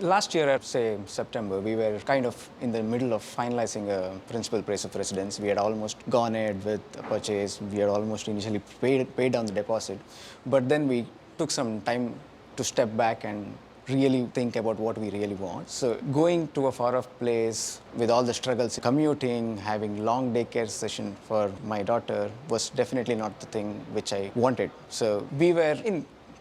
Last year, at say September, we were kind of in the middle of finalizing a principal price of residence. We had almost gone ahead with a purchase. We had almost initially paid down the deposit. But then we took some time to step back and really think about what we really want. So going to a far off place with all the struggles, commuting, having long daycare session for my daughter was definitely not the thing which I wanted. So we were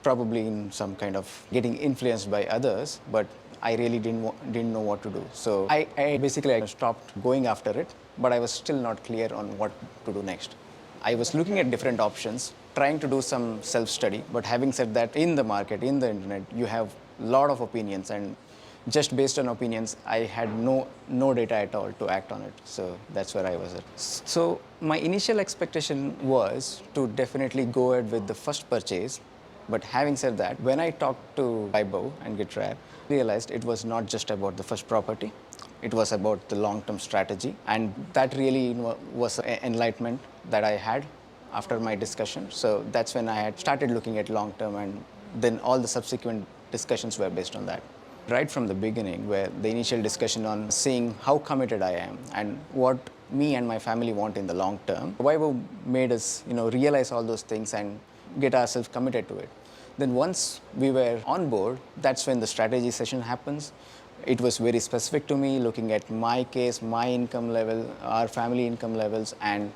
probably in some kind of getting influenced by others, but I really didn't know what to do. So I basically stopped going after it, but I was still not clear on what to do next. I was looking at different options, trying to do some self-study, but having said that, in the market, in the internet, you have a lot of opinions, and just based on opinions, I had no data at all to act on it. So that's where I was at. So my initial expectation was to definitely go ahead with the first purchase. But having said that, when I talked to Vaibhav and GitRare, I realized it was not just about the first property. It was about the long-term strategy. And that really was an enlightenment that I had after my discussion. So that's when I had started looking at long-term, and then all the subsequent discussions were based on that. Right from the beginning, where the initial discussion on seeing how committed I am and what me and my family want in the long term, Vaibhav made us realize all those things and get ourselves committed to it. Then once we were on board, that's when the strategy session happens. It was very specific to me, looking at my case, my income level, our family income levels, and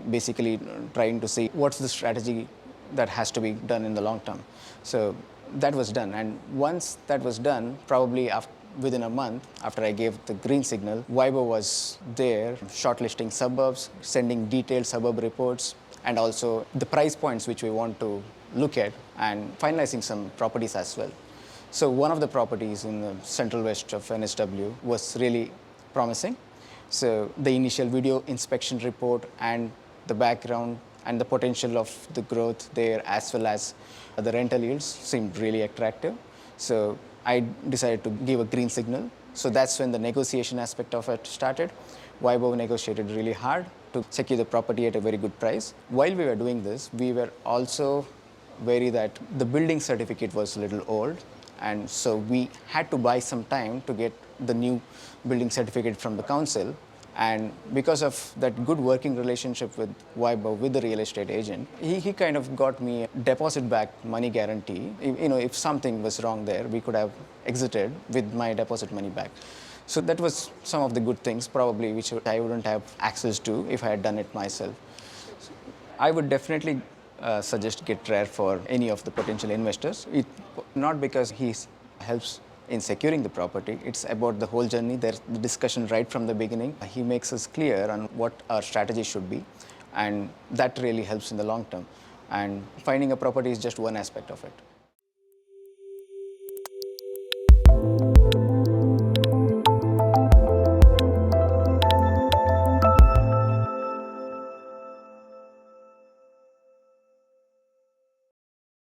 basically trying to see what's the strategy that has to be done in the long term. So that was done. And once that was done, probably within a month after I gave the green signal, Vaibhav was there shortlisting suburbs, sending detailed suburb reports, and also the price points which we want to look at, and finalizing some properties as well. So one of the properties in the central west of NSW was really promising. So the initial video inspection report and the background and the potential of the growth there, as well as the rental yields, seemed really attractive. So I decided to give a green signal. So that's when the negotiation aspect of it started. Vaibhav negotiated really hard to secure the property at a very good price. While we were doing this, we were also wary that the building certificate was a little old, and so we had to buy some time to get the new building certificate from the council. And because of that good working relationship with Vaibhav, with the real estate agent, he kind of got me a deposit back money guarantee. If something was wrong there, we could have exited with my deposit money back. So that was some of the good things, probably, which I wouldn't have access to if I had done it myself. I would definitely suggest GitRare for any of the potential investors. Not because he helps in securing the property, it's about the whole journey. There's the discussion right from the beginning. He makes us clear on what our strategy should be, and that really helps in the long term. And finding a property is just one aspect of it.